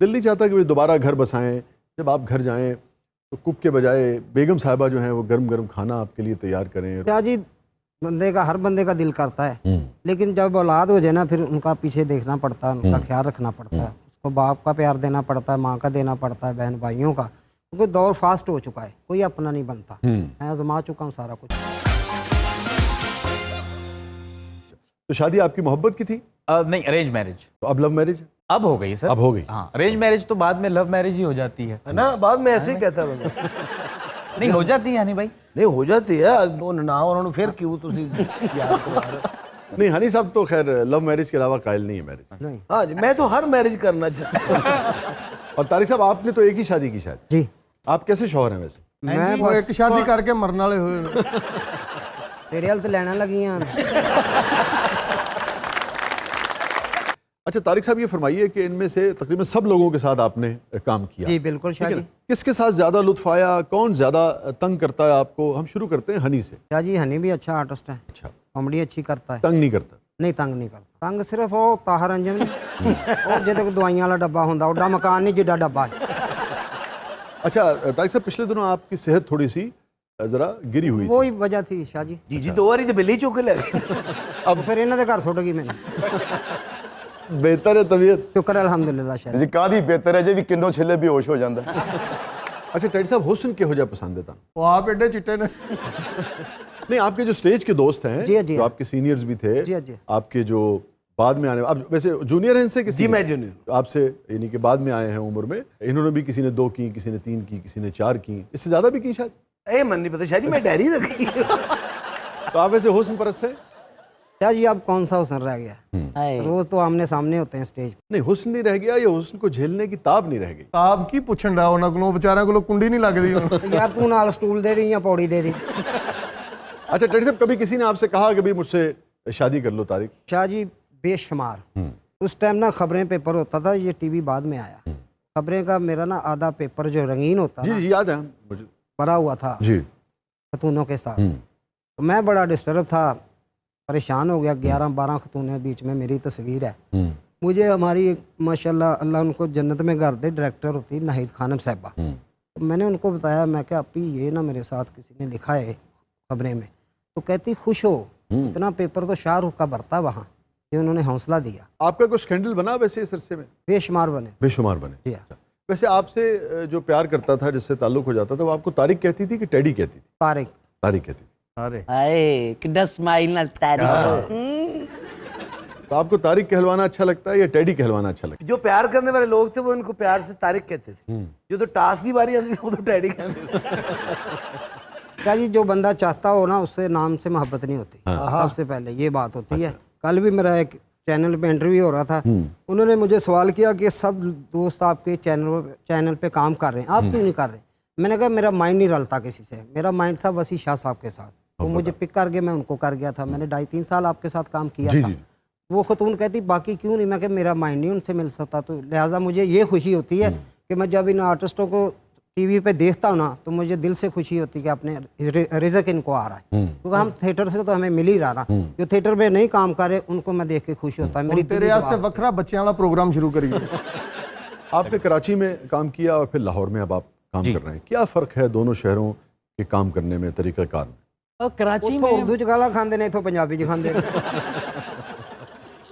दिल नहीं चाहता कि वे दोबारा घर बसाएं, जब आप घर जाएं तो कुक के बजाय बेगम साहिबा जो हैं वो गर्म गर्म खाना आपके लिए तैयार करें? क्या जी, हर बंदे का दिल करता है, लेकिन जब औलाद हो जाए ना फिर उनका पीछे देखना पड़ता है, उनका ख्याल रखना पड़ता है, उसको बाप का प्यार देना पड़ता है, माँ का देना पड़ता है, बहन भाइयों का, क्योंकि दौर फास्ट हो चुका है, कोई अपना नहीं बनता। मैं आजमा चुका हूँ सारा कुछ। तो शादी आपकी मोहब्बत की थी? नहीं, अरेंज मैरिज। तो अब लव मैरिज? अब हो गई सर। अब हो गई। हाँ, अरेंज मैरिज तो बाद में लव मैरिज ही हो जाती है ना, बाद में ऐसे ही कहता है बंदा। नहीं हो जाती है हनी भाई? नहीं हो जाती है वो ना, उन्होंने फिर क्यों तुसी याद करवा रहे? नहीं, हनी साहब तो खैर लव मैरिज के अलावा कायल नहीं है मैरिज। नहीं। हाँ जी, मैं तो हर मैरिज करना चाहता हूँ। और तारिक साहब आपने तो एक ही शादी की शायद? जी। आप कैसे शौहर हैं वैसे? मैं वो एक शादी करके मरने वाले हुए। तेरे हल तो लेना लगी हैं। अच्छा तारिक साहब, ये फरमाइए कि इनमें से तकरीबन सब लोगों के साथ आपने काम किया। जी बिल्कुल शाह जी। किसके साथ ज्यादा लुत्फ आया, कौन ज्यादा तंग करता है आपको? हम शुरू करते हैं हनी से। शाह जी, हनी भी अच्छा आर्टिस्ट है, अच्छा, कॉमेडी अच्छी करता है। तंग नहीं करता? नहीं, तंग नहीं करता। तंग सिर्फ वो ताहर अंजम और जिहदे कोल दवाइयां वाला डब्बा हुंदा, ओडा मकान नहीं जिड्डा डब्बा है। अच्छा तारिक साहब, पिछले दिनों आपकी सेहत थोड़ी सी जरा गिरी हुई वही वजह थी शाह जी। जी जी, 2 बारी तो बिल्ली चुक के ले गए। अब फिर इन्हां दे घर सुट गई मैंने। बेहतर है तबीयत? शुक्र अल्हम्दुलिल्लाह शाह जी। कादी बेहतर है जी, भी किन्नो छिले बेहोश हो जाता। अच्छा टैडी साहब, हुस्न किहो जिहा पसंद है तुहानू? वो आप एडे चिट्टे ने। नहीं, आपके जो स्टेज के दोस्त हैं, जी, जी। जो आपके सीनियर्स भी थे, जी, जी। आपके जो बाद में आने, अब वैसे जूनियर हैं इनसे कि जी, मैं जूनियर आपसे, यानी कि बाद में आए हैं उम्र में, इन्होंने भी किसी ने 2 की, किसी ने 3 की, किसी ने 4 की, इससे ज्यादा भी की शायद? ए मन नहीं पता शाह जी, मैं डायरी रखी। तो आप वैसे हुस्न परस्त हैं? शाह जी, अब कौन सा हुस्न रह गया? रोज तो आमने सामने होते हैं स्टेज। नहीं, हुस्न नहीं रह गया, या हुस्न को झेलने की ताब नहीं रह गई? आप की पुछन डा उन्हां कोलों, बेचारियां कोलों कुंडी नहीं लगदी हुण। यार तू नाल स्टूल दे दी या पौड़ी दे दी? अच्छा टैडी साहब, कभी किसी ने आपसे कहा कि भाई मुझसे शादी कर लो तारिक? शाह जी बेशुमार। उस टाइम ना खबरें पेपर होता था, ये टीवी बाद में आया। खबरें का मेरा ना आधा पेपर जो रंगीन होता जी ना, जी याद है मुझे। भरा हुआ था जी। खतूनों के साथ। तो मैं बड़ा डिस्टर्ब था, परेशान हो गया। 11-12 खतूनें बीच में मेरी तस्वीर है। मुझे हमारी माशाल्लाह, अल्लाह उनको जन्नत में घर दे, डायरेक्टर होती नाहिद खानम साहिबा। तो मैंने उनको बताया, मैं क्या अपी ये ना मेरे साथ किसी ने लिखा है खबरें में। तो कहती खुश हो, इतना पेपर तो शाहरुख का भरता वहाँ। ये उन्होंने हौसला दिया। आपका कोई स्कैंडल बना वैसे इस अरसे में? बेशुमार बने। बेशुमार बने। जी हाँ। वैसे आपसे जो प्यार करता था, जिससे ताल्लुक हो जाता था, वो आपको तारिक कहती थी कि टैडी कहती थी? तारिक। तारिक कहती थी। अरे हाय कितना स्माइल ना तारीफ। तो आपको तारिक कहलवाना अच्छा लगता है या टैडी कहलवाना अच्छा लगता जो प्यार करने वाले लोग थे वो इनको प्यार से तारिक कहते थे। जो तो टास की बारी आती थी वो तो टैडी कहते थे। क्या जी, जो बंदा चाहता हो ना, उससे नाम से मोहब्बत नहीं होती। सबसे पहले ये बात होती है। कल भी मेरा एक चैनल पे इंटरव्यू हो रहा था, उन्होंने मुझे सवाल किया कि सब दोस्त आपके चैनल पे काम कर रहे हैं, आप क्यों नहीं कर रहे? मैंने कहा मेरा माइंड नहीं रलता किसी से। मेरा माइंड था वसी शाह साहब के साथ, वो मुझे पिक करके मैं उनको कर गया था। मैंने 2.5-3 साल आपके साथ काम किया जी, था। जी। वो खतून कहती बाकी क्यों नहीं? मैं कहा मेरा माइंड नहीं उनसे मिल सकता। तो लिहाजा मुझे ये खुशी होती है कि मैं जब इन आर्टिस्टों को टीवी पे देखता हूँ ना, तो मुझे दिल से खुशी होती है कि अपने रिज़्क इनको आ रहा है। क्योंकि हम थिएटर से तो हमें मिल ही रहा ना, जो थिएटर में नहीं काम कर रहे उनको मैं देख के खुश होता है। मेरी तेरे वास्ते वखरा बच्चों वाला प्रोग्राम शुरू करिए। आपने कराची में काम किया और फिर लाहौर में अब आप काम कर रहे हैं, क्या फ़र्क है दोनों शहरों के काम करने में, तरीक़ाकार में? और कराची उतो में उर्दू च गाला खांदे ने, इथों पंजाबी च खांदे ने।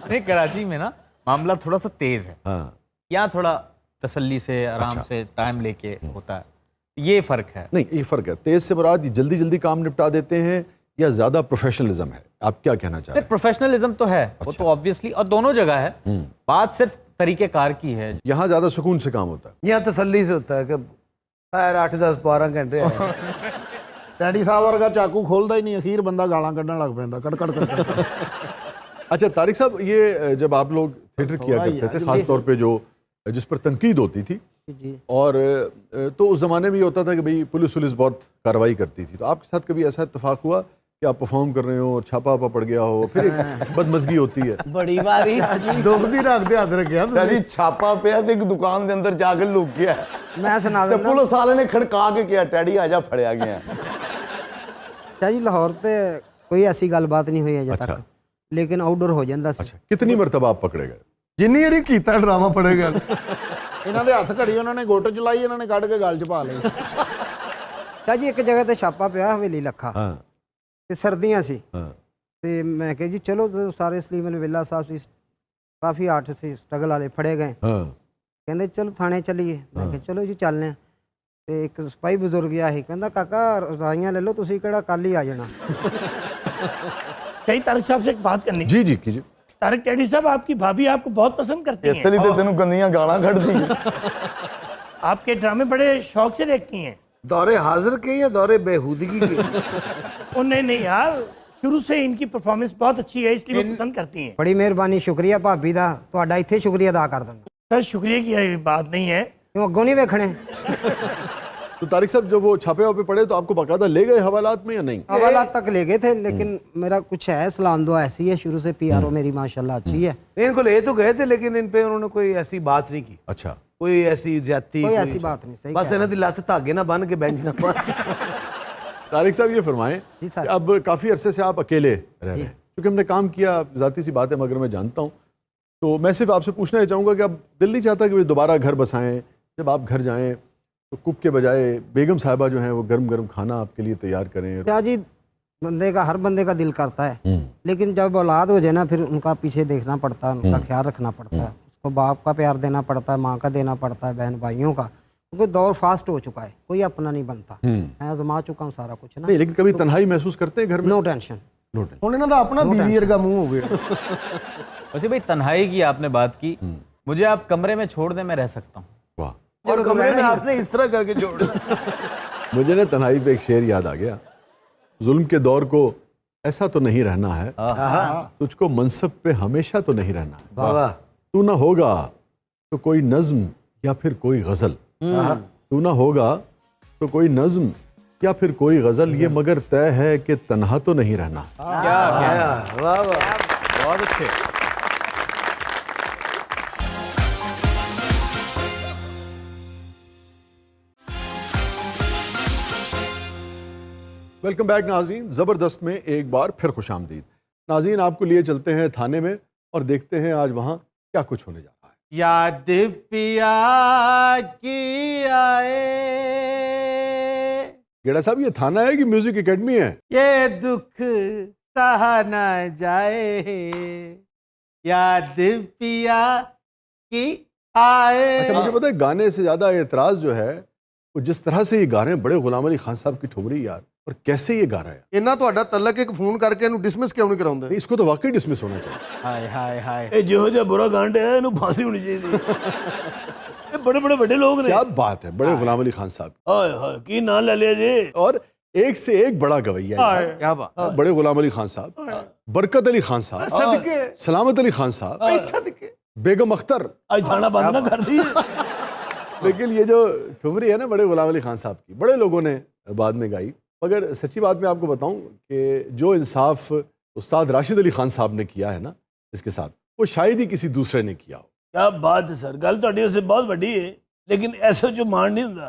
नहीं, कराची में ना मामला थोड़ा सा तेज है। हाँ। यहाँ थोड़ा तसल्ली से, आराम से, टाइम लेके होता है, ये फर्क है। नहीं, ये फ़र्क है। तेज़ से मुराद जल्दी जल्दी काम निपटा देते हैं या ज़्यादा प्रोफेशनलिज्म है? आप क्या कहना चाह रहे हैं? प्रोफेशनलिज्म तो है, वो तो ऑब्वियसली, और दोनों जगह है। बात सिर्फ तरीकेकार की है। यहाँ ज़्यादा सुकून से काम होता है। यहाँ तसल्ली से होता है कि खैर 8-10-12 घंटे है। डैडी साहब वर्गा चाकू खोलता ही नहीं, अखीर बंदा गालां कड्ढन लग पैंदा, कड़ कड़ कड़। अच्छा तारिक साहब, ये जब आप लोग थिएटर किया करते थे, ख़ास तौर पे जो जिस पर तनकीद होती थी, जी। और तो उस ज़माने में ये होता था कि भाई पुलिस बहुत कार्रवाई करती थी, तो आपके साथ कभी ऐसा इत्तेफाक हुआ कि आप परफॉर्म कर रहे हो और छापा वापा पड़ गया हो, फिर एक बदमज़गी होती है? बड़ी बारी दुखदी रखते हाथ रखिया जी छापा पे एक दुकान के अंदर जाकर लुक गया, मैं सुना तो देना पुलिस वाले ने खड़का के किया, टैडी आजा फड़या गया। शाह जी, लाहौर ते कोई ऐसी गलबात नहीं हुई अजे अच्छा। तक, लेकिन आउटडोर हो जाता सी। अच्छा, कितनी मरतबा आप पकड़े गए? जिन्नी यारी कीता ड्रामा पड़ेगा। ਇਹਨਾਂ ਦੇ ਹੱਥ ਘੜੀ ਉਹਨਾਂ ਨੇ ਗੁੱਟ ਚ ਲਾਈ, ਇਹਨਾਂ ਨੇ ਕੱਢ ਕੇ ਗਲ ਚ ਪਾ ਲਈ। ਸ਼ਾਹ ਜੀ ਇੱਕ ਜਗ੍ਹਾ ਤੇ ਛਾਪਾ ਪਿਆ ਹਵੇਲੀ ਲੱਖਾ हाँ ਤੇ ਸਰਦੀਆਂ ਸੀ हाँ ਤੇ ਮੈਂ ਕਿਹਾ ਜੀ ਚਲੋ ਤੇ ਸਾਰੇ ਸਲੀਮਨ ਵਿਲਾ ਸਾਹਿਬ ਸੀ, ਕਾਫੀ ਆਰਟਿਸਟ ਸੀ ਸਟਰਗਲ ਵਾਲੇ ਫੜੇ ਗਏ। हाँ ਕਹਿੰਦੇ ਚਲੋ ਥਾਣੇ ਚੱਲੀਏ। ਮੈਂ ਕਿਹਾ ਚਲੋ ਜੀ ਚੱਲਦੇ ਹਾਂ। ਤੇ ਇੱਕ ਸਿਪਾਹੀ ਬਜ਼ੁਰਗ ਆ ਸੀ, ਕਹਿੰਦਾ ਕਾਕਾ ਰਜ਼ਾਈਆਂ ਲੈ ਲਓ, ਤੁਸੀਂ ਕਿਹੜਾ ਕੱਲ ਹੀ ਆ ਜਾਣਾ। कहीं तारिक साहब से एक बात करनी। जी जी कीजिए। तारिक टैडी साहब, आपकी भाभी आपको बहुत पसंद करती ਇਸ हैं, ਲਈ ਤੇ ਤੈਨੂੰ ਗੰਦੀਆਂ ਗਾਲਾਂ ਕੱਢਦੀ आपके ड्रामे बड़े शौक से देखती हैं। दौरे हाजिर के या दौरे बेहूदगी के? ओ नहीं नहीं यार, शुरू से इनकी परफॉर्मेंस बहुत अच्छी है, इसलिए वो पसंद करती हैं। ਬੜੀ ਮਿਹਰਬਾਨੀ, ਸ਼ੁਕਰੀਆ ਭਾਬੀ ਦਾ, ਤੁਹਾਡਾ ਇੱਥੇ ਸ਼ੁਕਰੀਆ ਅਦਾ ਕਰ ਦਿੰਦਾ। सर शुक्रिया की ये बात नहीं है। ਕਿਉਂ ਅੱਗੋਂ ਨਹੀਂ ਵੇਖਣੇ? तो तारिक साहब जब वो छापे वापे पड़े तो आपको बाकायदा ले गए हवालात में या नहीं? हवालात तक ले गए थे, लेकिन मेरा कुछ है सलाम दुआ ऐसी है, शुरू से पीआरओ मेरी माशाल्लाह अच्छी है। नहीं, इनको ले तो गए थे लेकिन इन पे उन्होंने कोई ऐसी बात नहीं की, अच्छा कोई ऐसी ज्यादती, कोई ऐसी बात नहीं, सही बस कह इन्हें दी लत धागे ना बन के बेंच ना बन। तारिक साहब ये फरमाएं जी कि सर। अब काफ़ी अरसे से आप अकेले रह रहे हैं, क्योंकि हमने काम किया, ज़ाती सी बात है मगर मैं जानता हूँ, तो मैं सिर्फ आपसे पूछना ही चाहूँगा कि अब दिल नहीं चाहता कि वे दोबारा घर बसाएं, जब आप घर जाएं तो कुक के बजाय बेगम साहिबा जो हैं वो गर्म गर्म खाना आपके लिए तैयार करें? क्या जी, बंदे का हर बंदे का दिल करता है, लेकिन जब औलाद हो जाए ना फिर उनका पीछे देखना पड़ता है, उनका ख्याल रखना पड़ता है, उसको बाप का प्यार देना पड़ता है, माँ का देना पड़ता है, बहन भाइयों का, क्योंकि दौर फास्ट हो चुका है, कोई अपना नहीं बनता। मैं आजमा चुका हूँ सारा कुछ ना। नहीं, लेकिन कभी तन्हाई महसूस करते हैं घर में? No tension. No tension. ਹੁਣ ਇਹਨਾਂ ਦਾ ਆਪਣਾ ਬੀਵੀ ਵਰਗਾ ਮੂੰਹ ਹੋ ਗਿਆ। वैसे भाई तन्हाई की आपने बात की, मुझे आप कमरे में छोड़ दें, मैं रह सकता हूँ। वाह, और कमरे में आपने इस तरह करके जोड़ मुझे ना तन्हाई पे एक शेर याद आ गया, जुल्म के दौर को ऐसा तो नहीं रहना है, तुझको मनसब पे हमेशा तो नहीं रहना है, बाबा तू ना होगा तो कोई नज्म या फिर कोई गजल, तू ना होगा तो कोई नज्म या फिर कोई गजल, ये मगर तय है कि तन्हा तो नहीं रहना। क्या क्या वाह वाह, बहुत अच्छे। वेलकम बैक नाजरीन, ज़बरदस्त में एक बार फिर खुशामदीद। नाजरीन, आपको लिए चलते हैं थाने में और देखते हैं आज वहाँ क्या कुछ होने जा रहा है। याद पिया की आए, गेड़ा साहब, ये थाना है कि म्यूजिक एकेडमी है? ये दुख सहा न जाए, याद पिया की आए। अच्छा, मुझे पता है गाने से ज़्यादा एतराज़ जो है वो जिस तरह से ये गा रहे हैं, बड़े गुलाम अली खान साहब की ठुमरी यार, और कैसे ये गा रहा है। ਇਹਨਾਂ ਤੁਹਾਡਾ ਤਲਕ ਇੱਕ ਫੋਨ ਕਰਕੇ ਇਹਨੂੰ ਡਿਸਮਿਸ ਕਿਉਂ ਨਹੀਂ ਕਰਾਉਂਦੇ? नहीं, इसको तो वाकई डिसमिस होना चाहिए। हाय हाय हाय, ਇਹ ਜਿਹੋ ਜਿਹਾ ਬੁਰਾ ਗੰਢ ਹੈ ਇਹਨੂੰ ਫਾਂਸੀ ਹੋਣੀ ਚਾਹੀਦੀ। ਇਹ ਬੜੇ ਬੜੇ ਵੱਡੇ ਲੋग ਨੇ। क्या बात है, बड़े गुलाम अली खान साहब, ਹਾਏ ਹਾਏ, ਕੀ ਨਾਂ ਲੈ ਲਿਆ ਜੀ। और एक से एक बड़ा गवैया है। क्या बात। बड़े गुलाम अली खान साहब, बरकत अली खान साहब, सदके सलामत अली खान साहब, सदके। बेगम अख्तर। ਅੱਜ थाना बंद ना कर दी। लेकिन ये जो ठुमरी है ना बड़े गुलाम अली खान साहब की, बड़े लोगों ने बाद में गाई, मगर सच्ची बात मैं आपको बताऊं कि जो इंसाफ उस्ताद राशिद अली खान साहब ने किया है ना इसके साथ, वो शायद ही किसी दूसरे ने किया हो। क्या बात है सर, गल ਤੁਹਾਡੀ ਉਸੇ ਬਹੁਤ ਵੱਡੀ ਹੈ, लेकिन ऐसा जो मान नहीं ਹੁੰਦਾ।